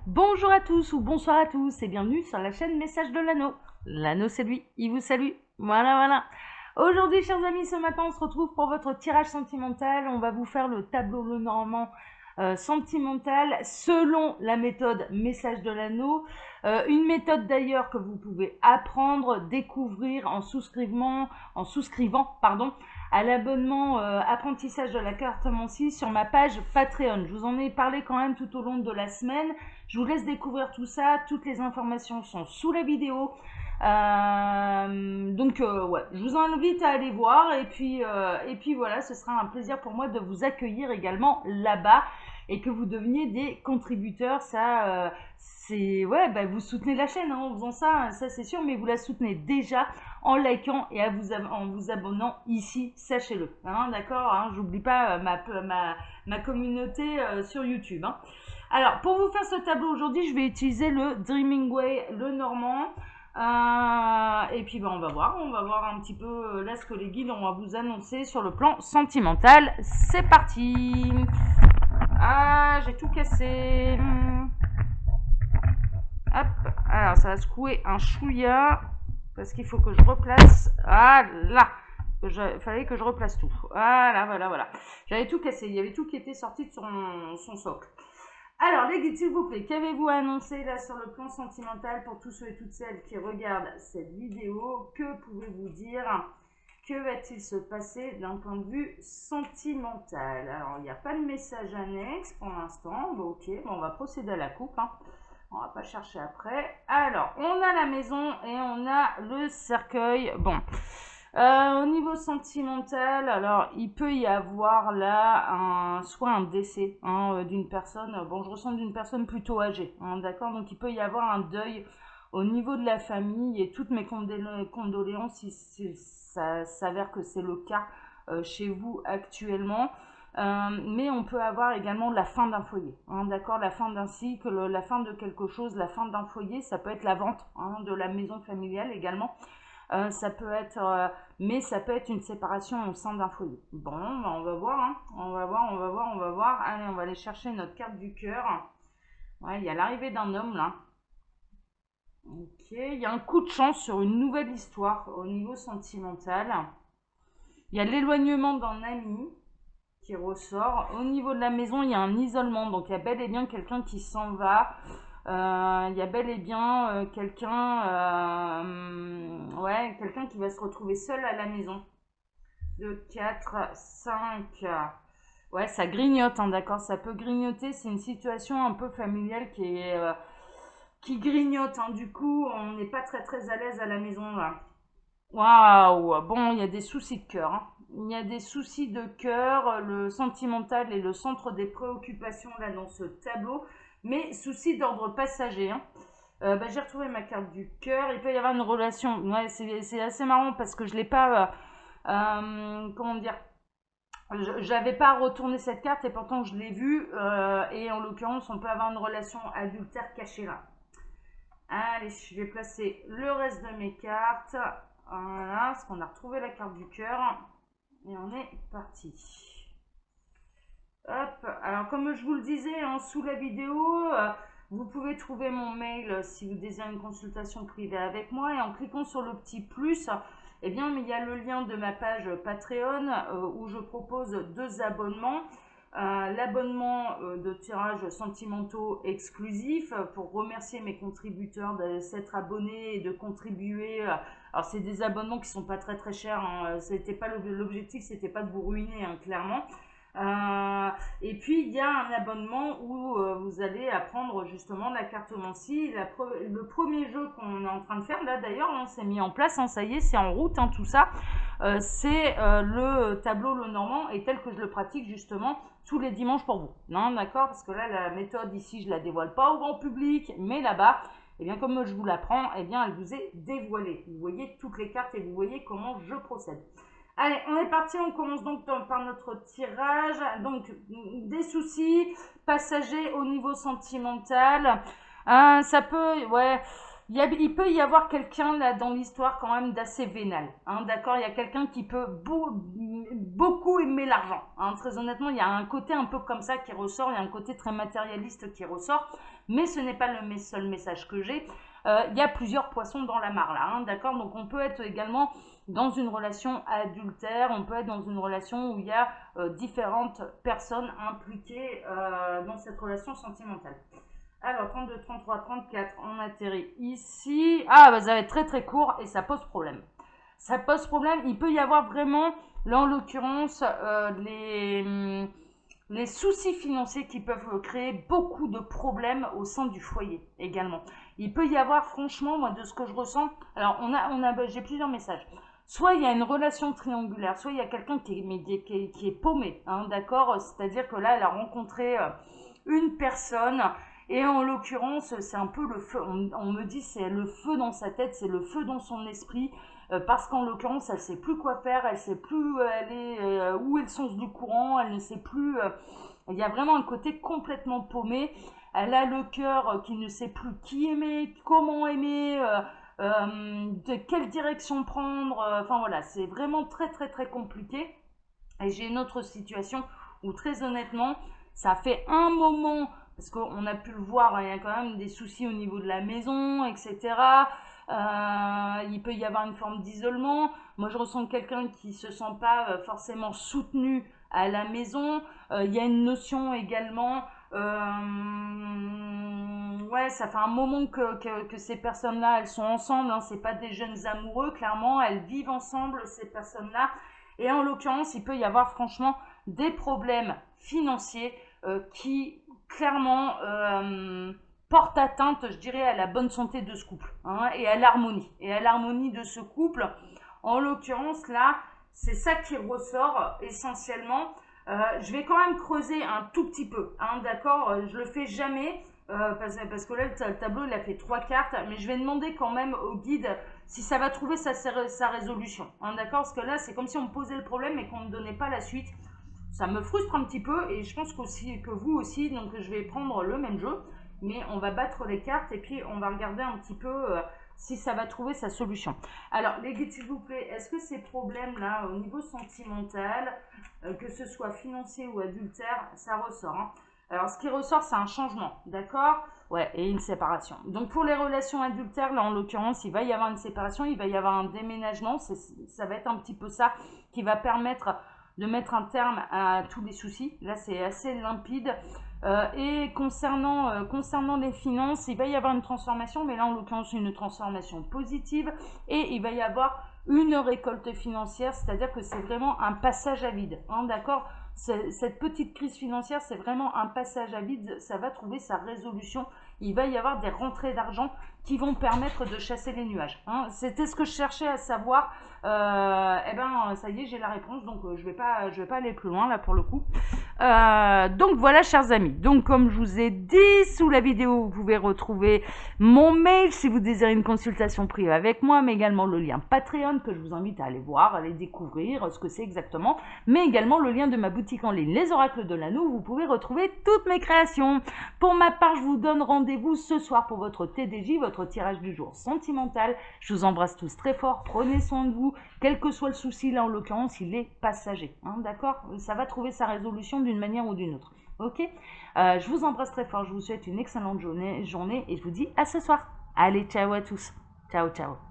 Bonjour à tous ou bonsoir à tous et bienvenue sur la chaîne Message de l'Anneau. L'Anneau c'est lui, il vous salue. Voilà. Aujourd'hui, chers amis, ce matin, on se retrouve pour votre tirage sentimental. On va vous faire le tableau Lenormand sentimental selon la méthode Message de l'Anneau. Une méthode d'ailleurs que vous pouvez apprendre, découvrir en souscrivant à l'abonnement apprentissage de la cartomancie sur ma page Patreon. Je vous en ai parlé quand même tout au long de la semaine. Je vous laisse découvrir tout ça. Toutes les informations sont sous la vidéo. Ouais, je vous invite à aller voir et puis voilà, ce sera un plaisir pour moi de vous accueillir également là-bas et que vous deveniez des contributeurs. Ça, c'est ouais, bah, vous soutenez la chaîne hein, en faisant ça, ça c'est sûr, mais vous la soutenez déjà en likant et en vous abonnant ici, sachez-le. Hein, d'accord, hein, j'oublie pas ma communauté sur YouTube. Hein. Alors, pour vous faire ce tableau aujourd'hui, je vais utiliser le Dreaming Way, le Normand. Et puis on va voir un petit peu là ce que les guides ont à vous annoncer sur le plan sentimental. C'est parti. Ah, j'ai tout cassé. Hop, alors ça va secouer un chouïa parce qu'il faut que je replace. Ah là, il fallait que je replace tout. Voilà. J'avais tout cassé, il y avait tout qui était sorti de son socle. Alors, les guides, s'il vous plaît, qu'avez-vous annoncé là sur le plan sentimental pour tous ceux et toutes celles qui regardent cette vidéo? Que pouvez-vous dire? Que va-t-il se passer d'un point de vue sentimental? Alors, il n'y a pas de message annexe pour l'instant. Bon, ok, on va procéder à la coupe. Hein. On va pas chercher après. Alors, on a la maison et on a le cercueil. Bon. Au niveau sentimental, alors il peut y avoir là soit un décès hein, d'une personne, bon je ressens d'une personne plutôt âgée, hein, d'accord, donc il peut y avoir un deuil au niveau de la famille et toutes mes condoléances si ça s'avère que c'est le cas chez vous actuellement. Mais on peut avoir également la fin d'un foyer, hein, d'accord, la fin d'un cycle, la fin de quelque chose, la fin d'un foyer, ça peut être la vente hein, de la maison familiale également. Ça peut être, mais ça peut être une séparation au sein d'un foyer. Bon, bah on va voir, hein. On va voir. Allez, on va aller chercher notre carte du cœur. Ouais, il y a l'arrivée d'un homme là. Ok, il y a un coup de chance sur une nouvelle histoire au niveau sentimental. Il y a l'éloignement d'un ami qui ressort. Au niveau de la maison, il y a un isolement, donc il y a bel et bien quelqu'un qui s'en va. Il y a bel et bien quelqu'un qui va se retrouver seul à la maison. 2, 4, 5. Ouais, ça grignote, hein, d'accord, ça peut grignoter. C'est une situation un peu familiale qui grignote. Hein, du coup, on n'est pas très très à l'aise à la maison là. Waouh, bon, il y a des soucis de cœur. Hein. Il y a des soucis de cœur. Le sentimental est le centre des préoccupations là dans ce tableau. Mais soucis d'ordre passager. Hein. J'ai retrouvé ma carte du cœur. Il peut y avoir une relation. Ouais, c'est assez marrant parce que je l'ai pas. Comment dire? J'avais pas retourné cette carte et pourtant je l'ai vue. Et en l'occurrence, on peut avoir une relation adultère cachée là. Allez, je vais placer le reste de mes cartes. Voilà, parce qu'on a retrouvé la carte du cœur. Et on est parti. Hop, alors comme je vous le disais hein, sous la vidéo, vous pouvez trouver mon mail si vous désirez une consultation privée avec moi. Et en cliquant sur le petit plus, eh bien, il y a le lien de ma page Patreon où je propose 2 abonnements. L'abonnement de tirages sentimentaux exclusifs pour remercier mes contributeurs de s'être abonnés et de contribuer. Alors c'est des abonnements qui sont pas très très chers. Hein. C'était pas l'objectif, c'était pas de vous ruiner hein, clairement. Et puis il y a un abonnement où vous allez apprendre justement la cartomancie. Le premier jeu qu'on est en train de faire là d'ailleurs, on s'est mis en place, hein, ça y est, c'est en route hein, tout ça. C'est le tableau Lenormand et tel que je le pratique justement tous les dimanches pour vous. Non, d'accord, parce que là la méthode ici je la dévoile pas au grand public, mais là-bas, eh bien comme je vous l'apprends, eh bien elle vous est dévoilée. Vous voyez toutes les cartes et vous voyez comment je procède. Allez, on est parti, on commence donc par notre tirage. Donc, des soucis passagers au niveau sentimental. Ça peut, ouais, il peut y avoir quelqu'un là dans l'histoire quand même d'assez vénal, hein, d'accord. Il y a quelqu'un qui peut beaucoup aimer l'argent, hein. Très honnêtement, il y a un côté un peu comme ça qui ressort, il y a un côté très matérialiste qui ressort, mais ce n'est pas le seul message que j'ai. Il y a plusieurs poissons dans la mare là, hein, d'accord. Donc on peut être également dans une relation adultère, on peut être dans une relation où il y a différentes personnes impliquées dans cette relation sentimentale. Alors, 32, 33, 34, on atterrit ici. Ah, bah, ça va être très très court et ça pose problème. Ça pose problème. Il peut y avoir vraiment, là en l'occurrence, les soucis financiers qui peuvent créer beaucoup de problèmes au sein du foyer également. Il peut y avoir, franchement, moi, de ce que je ressens, alors j'ai plusieurs messages. Soit il y a une relation triangulaire, soit il y a quelqu'un qui est paumé, hein, d'accord. C'est-à-dire que là, elle a rencontré une personne et en l'occurrence, c'est un peu le feu. On me dit c'est le feu dans sa tête, c'est le feu dans son esprit. Parce qu'en l'occurrence, elle ne sait plus quoi faire, elle ne sait plus où est le sens du courant, elle ne sait plus. Il y a vraiment un côté complètement paumé. Elle a le cœur qui ne sait plus qui aimer, comment aimer, de quelle direction prendre. Enfin voilà, c'est vraiment très très très compliqué. Et j'ai une autre situation où très honnêtement, ça fait un moment, parce qu'on a pu le voir, hein, il y a quand même des soucis au niveau de la maison, etc. Il peut y avoir une forme d'isolement. Moi, je ressens quelqu'un qui se sent pas forcément soutenu à la maison. Il y a une notion également. Ouais, ça fait un moment que ces personnes-là, elles sont ensemble. Hein, c'est pas des jeunes amoureux, clairement. Elles vivent ensemble, ces personnes-là. Et en l'occurrence, il peut y avoir franchement des problèmes financiers qui clairement portent atteinte, je dirais, à la bonne santé de ce couple, hein, et à l'harmonie. Et à l'harmonie de ce couple. En l'occurrence, là, c'est ça qui ressort essentiellement. Je vais quand même creuser un tout petit peu, hein, d'accord. Je le fais jamais. Parce que là, le tableau, il a fait 3 cartes, mais je vais demander quand même au guide si ça va trouver sa résolution, hein, d'accord. Parce que là, c'est comme si on me posait le problème et qu'on ne donnait pas la suite. Ça me frustre un petit peu et je pense que vous aussi, donc je vais prendre le même jeu, mais on va battre les cartes et puis on va regarder un petit peu si ça va trouver sa solution. Alors, les guides, s'il vous plaît, est-ce que ces problèmes-là, au niveau sentimental, que ce soit financier ou adultère, ça ressort, hein. Alors, ce qui ressort, c'est un changement, d'accord? Ouais, et une séparation. Donc, pour les relations adultères, là, en l'occurrence, il va y avoir une séparation, il va y avoir un déménagement. Ça va être un petit peu ça qui va permettre de mettre un terme à tous les soucis. Là, c'est assez limpide. Et concernant les finances, il va y avoir une transformation, mais là, en l'occurrence, une transformation positive. Et il va y avoir une récolte financière, c'est-à-dire que c'est vraiment un passage à vide, hein, d'accord. Cette petite crise financière, c'est vraiment un passage à vide, ça va trouver sa résolution. Il va y avoir des rentrées d'argent qui vont permettre de chasser les nuages, hein. C'était ce que je cherchais à savoir. Eh ben, ça y est, j'ai la réponse, donc je vais pas aller plus loin là pour le coup. Donc voilà, chers amis. Donc comme je vous ai dit sous la vidéo, vous pouvez retrouver mon mail si vous désirez une consultation privée avec moi, mais également le lien Patreon que je vous invite à aller voir, à aller découvrir ce que c'est exactement, mais également le lien de ma boutique en ligne, Les Oracles de l'Anneau, où vous pouvez retrouver toutes mes créations. Pour ma part, je vous donne rendez-vous ce soir pour votre TDJ, votre tirage du jour sentimental. Je vous embrasse tous très fort, prenez soin de vous, quel que soit le souci, là en l'occurrence, il est passager, hein, d'accord. Ça va trouver sa résolution d'une manière ou d'une autre, ok. Je vous embrasse très fort, je vous souhaite une excellente journée et je vous dis à ce soir. Allez, ciao à tous, ciao ciao.